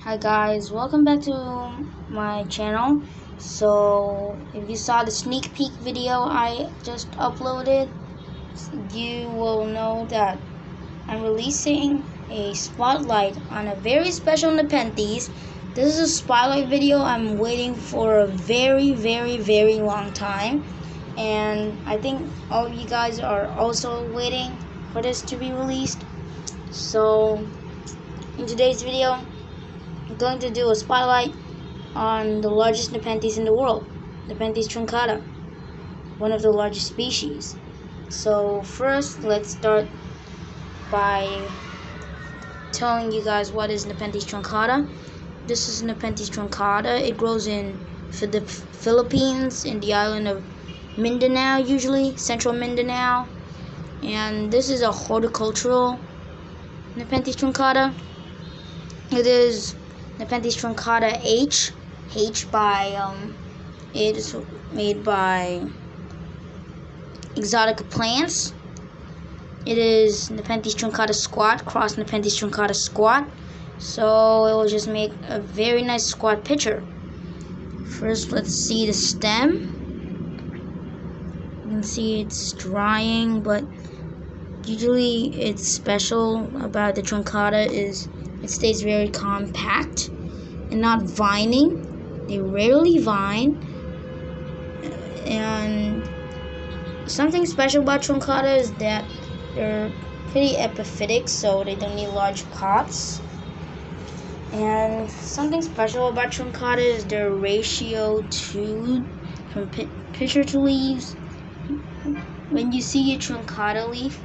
Hi guys, welcome back to my channel. So if you saw the sneak peek video I just uploaded, you will know that I'm releasing a spotlight on a very special Nepenthes. This is a spotlight video I'm waiting for a very long time, and I think all of you guys are also waiting for this to be released. So in today's video, I'm going to do a spotlight on the largest Nepenthes in the world, Nepenthes Truncata, one of the largest species. So first, let's start by telling you guys what is Nepenthes Truncata. This is Nepenthes Truncata. It grows in the Philippines, in the island of Mindanao, usually central Mindanao, and this is a horticultural Nepenthes Truncata. It is Nepenthes Truncata H by it is made by exotic plants. It is Nepenthes Truncata squat cross Nepenthes Truncata squat, so it will just make a very nice squat picture. First, let's see the stem. You can see it's drying, but usually it's special about the Truncata is it stays very compact and not vining. They rarely vine, and something special about Truncata is that they're pretty epiphytic, so they don't need large pots. And something special about Truncata is their ratio from pitcher to leaves. When you see a Truncata leaf,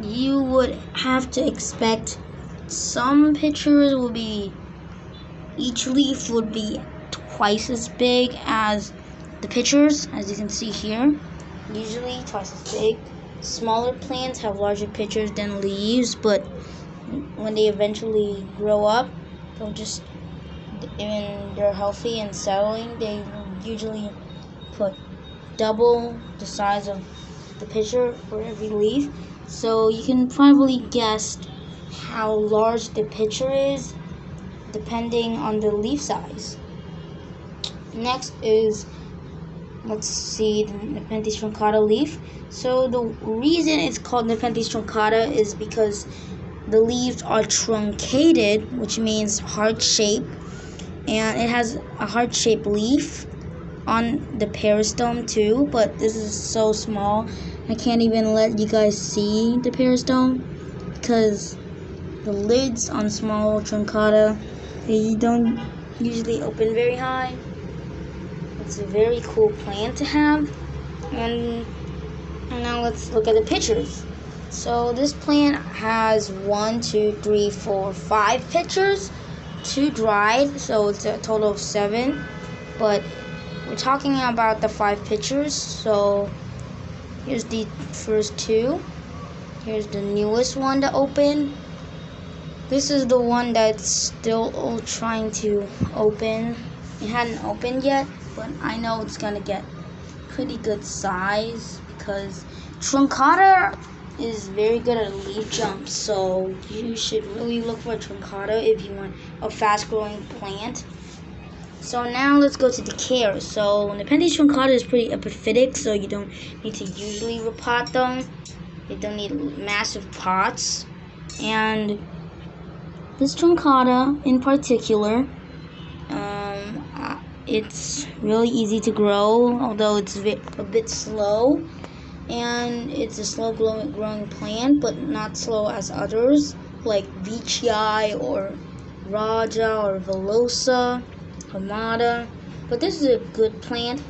you would have to expect some pitchers will be, each leaf would be twice as big as the pitchers, as you can see here. Usually twice as big. Smaller plants have larger pitchers than leaves, but when they eventually grow up, they'll just, when they're healthy and settling, they usually put double the size of the pitcher for every leaf. So you can probably guess how large the pitcher is depending on the leaf size. Next is, let's see, the Nepenthes Truncata leaf. So the reason it's called Nepenthes Truncata is because the leaves are truncated, which means heart-shaped, and it has a heart-shaped leaf on the peristome too, but this is so small I can't even let you guys see the peristome because the lids on small Truncata, they don't usually open very high. It's a very cool plant to have. And now let's look at the pictures. So this plant has 1, 2, 3, 4, 5 pictures, 2 dried, so it's a total of 7. But we're talking about the 5 pictures. So here's the first 2. Here's the newest one to open. This is the one that's still trying to open. It hadn't opened yet, but I know it's gonna get pretty good size because Truncata is very good at leaf jumps, so you should really look for Truncata if you want a fast-growing plant. So now let's go to the care. So Nepenthes Truncata is pretty epiphytic, so you don't need to usually repot them. They don't need massive pots. And this Truncata in particular, it's really easy to grow, although it's a bit slow. And it's a slow growing plant, but not slow as others, like Veitchii or Raja or Velosa, Hamada. But this is a good plant.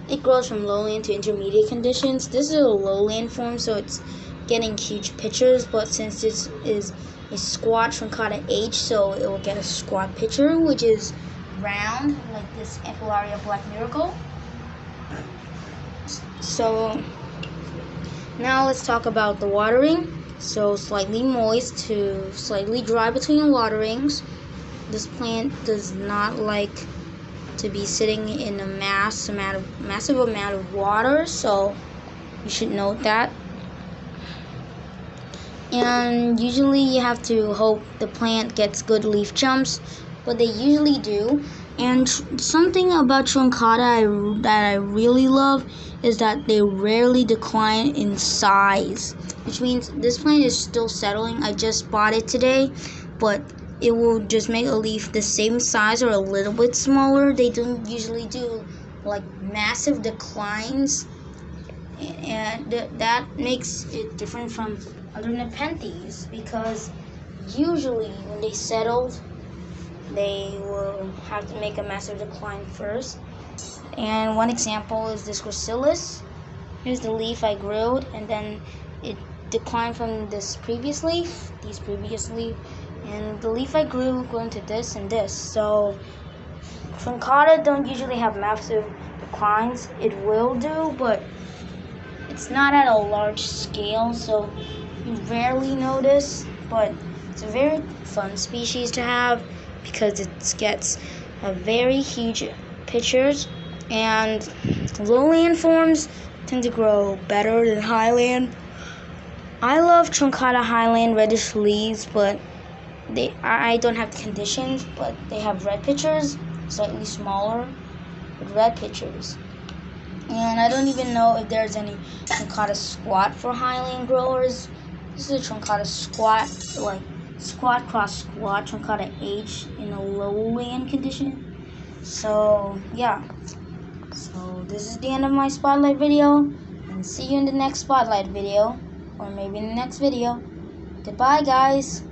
It grows from lowland to intermediate conditions. This is a lowland form, so it's getting huge pitchers, but since this is a squat Truncata H, so it will get a squat pitcher, which is round, like this Ampullaria Black Miracle. So now let's talk about the watering. So slightly moist to slightly dry between waterings. This plant does not like to be sitting in a massive amount of water, so you should note that. and usually you have to hope the plant gets good leaf jumps, but they usually do. And something about Truncata that I really love is that they rarely decline in size, which means this plant is still settling. I just bought it today, but it will just make a leaf the same size or a little bit smaller. They don't usually do like massive declines, and that makes it different from other Nepenthes, because usually when they settled, they will have to make a massive decline first. And one example is this gracilis. Here's the leaf I grew, and then it declined from this previous leaf, and the leaf I grew into this and this. So Truncata don't usually have massive declines. It will do, but it's not at a large scale, so you rarely notice. But it's a very fun species to have because it gets a very huge pitchers, and lowland forms tend to grow better than highland. I love Truncata highland reddish leaves, but I don't have the conditions, but they have red pitchers, slightly smaller, with red pitchers. And I don't even know if there's any Truncata squat for highland growers. This is a Truncata squat, like squat cross squat, Truncata H in a lowland condition. So yeah, so this is the end of my spotlight video, and see you in the next spotlight video, or maybe in the next video. Goodbye, guys.